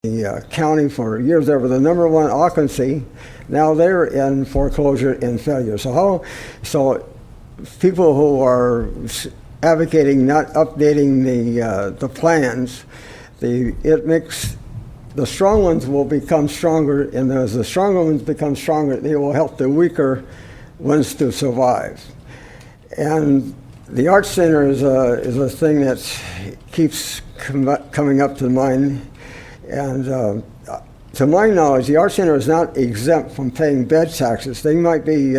the county for years. They were the #1 occupancy. Now they're in foreclosure and failure. So people who are advocating not updating the plans, it makes the strong ones will become stronger, and as the stronger ones become stronger, they will help the weaker ones to survive. And the Arts Center is a thing that keeps coming up to mind. And to my knowledge, the Arts Center is not exempt from paying bed taxes. They might be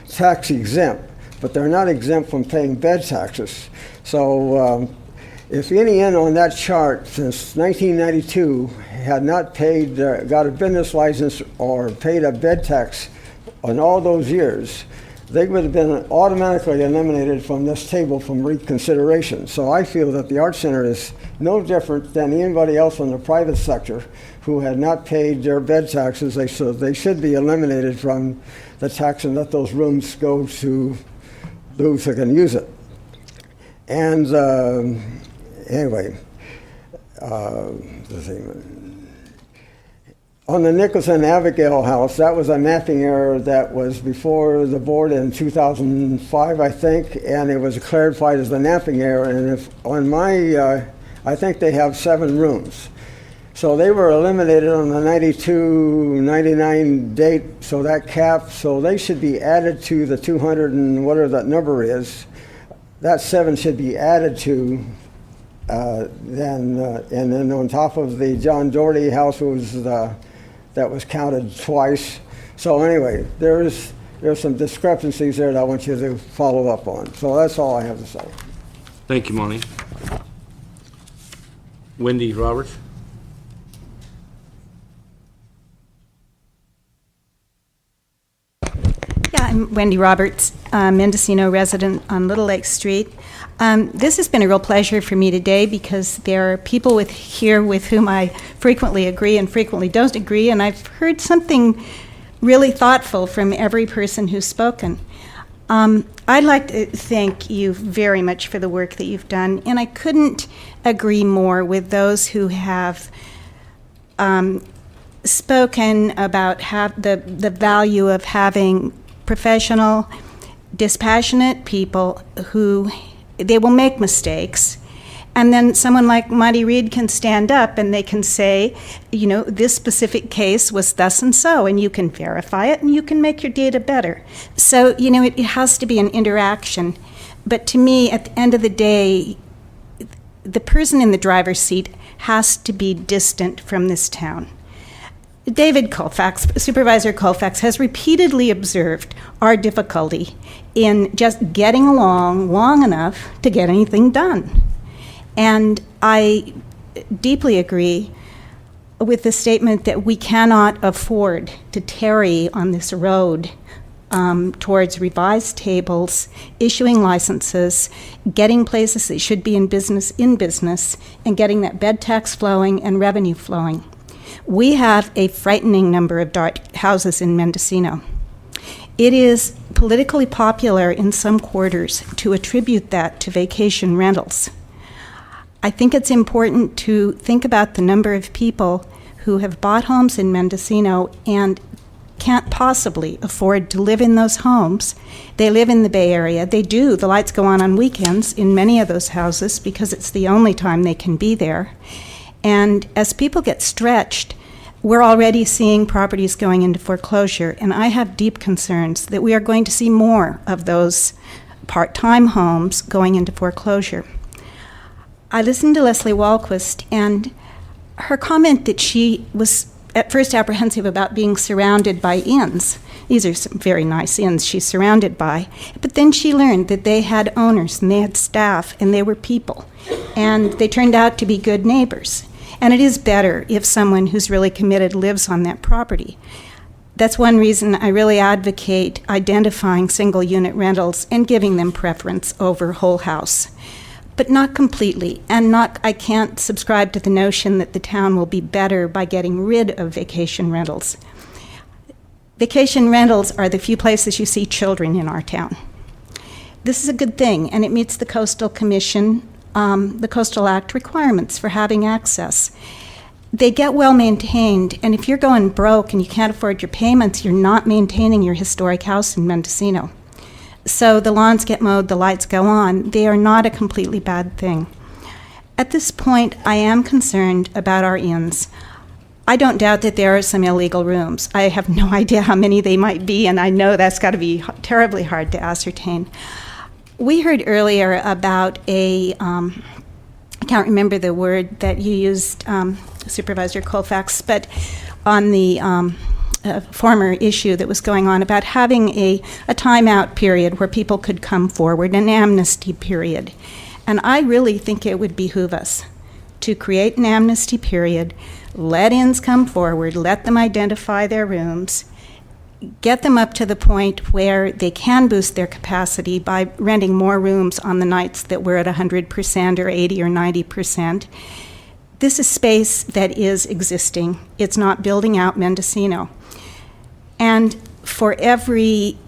tax exempt, but they're not exempt from paying bed taxes. So if any inn on that chart since 1992 had not paid, got a business license or paid a bed tax on all those years, they would have been automatically eliminated from this table from reconsideration. So I feel that the Arts Center is no different than anybody else in the private sector who had not paid their bed taxes. So they should be eliminated from the tax and let those rooms go to those who can use it. And anyway, let's see. On the Nicholson Abigail house, that was a mapping error that was before the board in 2005, I think, and it was clarified as a mapping error. And if on my, I think they have 7 rooms. So they were eliminated on the 92, 99 date, so that cap, so they should be added to the 200 and whatever that number is. That 7 should be added to and then on top of the John Doherty house was that was counted twice. So anyway, there's some discrepancies there that I want you to follow up on. So that's all I have to say. Thank you, Monty. Wendy Roberts. Yeah, I'm Wendy Roberts, Mendocino resident on Little Lake Street. This has been a real pleasure for me today because there are people here with whom I frequently agree and frequently don't agree, and I've heard something really thoughtful from every person who's spoken. I'd like to thank you very much for the work that you've done, and I couldn't agree more with those who have spoken about the value of having professional, dispassionate people who they will make mistakes, and then someone like Monty Reed can stand up and they can say, you know, this specific case was thus and so, and you can verify it and you can make your data better. So, you know, it has to be an interaction. But to me, at the end of the day, the person in the driver's seat has to be distant from this town. David Colfax, Supervisor Colfax, has repeatedly observed our difficulty in just getting along long enough to get anything done. And I deeply agree with the statement that we cannot afford to tarry on this road towards revised tables, issuing licenses, getting places that should be in business, and getting that bed tax flowing and revenue flowing. We have a frightening number of houses in Mendocino. It is politically popular in some quarters to attribute that to vacation rentals. I think it's important to think about the number of people who have bought homes in Mendocino and can't possibly afford to live in those homes. They live in the Bay Area. They do. The lights go on weekends in many of those houses because it's the only time they can be there. And as people get stretched, we're already seeing properties going into foreclosure, and I have deep concerns that we are going to see more of those part-time homes going into foreclosure. I listened to Leslie Walquist, and her comment that she was at first apprehensive about being surrounded by inns. These are some very nice inns she's surrounded by, but then she learned that they had owners and they had staff and they were people, and they turned out to be good neighbors. And it is better if someone who's really committed lives on that property. That's one reason I really advocate identifying single unit rentals and giving them preference over whole house. But not completely, and I can't subscribe to the notion that the town will be better by getting rid of vacation rentals. Vacation rentals are the few places you see children in our town. This is a good thing, and it meets the Coastal Commission, the Coastal Act requirements for having access. they get well maintained, and if you're going broke and you can't afford your payments, you're not maintaining your historic house in Mendocino. So the lawns get mowed, the lights go on. They are not a completely bad thing. At this point, I am concerned about our inns. I don't doubt that there are some illegal rooms. I have no idea how many they might be, and I know that's got to be terribly hard to ascertain. We heard earlier about I can't remember the word that you used, Supervisor Colfax, but on the former issue that was going on about having a timeout period where people could come forward, an amnesty period. And I really think it would behoove us to create an amnesty period, let inns come forward, let them identify their rooms, get them up to the point where they can boost their capacity by renting more rooms on the nights that we're at 100% or 80 or 90%. This is space that is existing. It's not building out Mendocino. And for every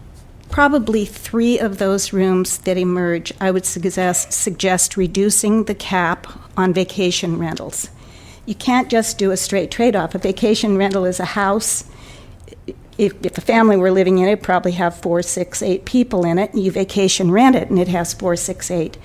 probably 3 of those rooms that emerge, I would suggest reducing the cap on vacation rentals. You can't just do a straight trade-off. A vacation rental is a house. If a family were living in it, it'd probably have 4, 6, 8 people in it. You vacation rent it, and it has 4, 6, 8.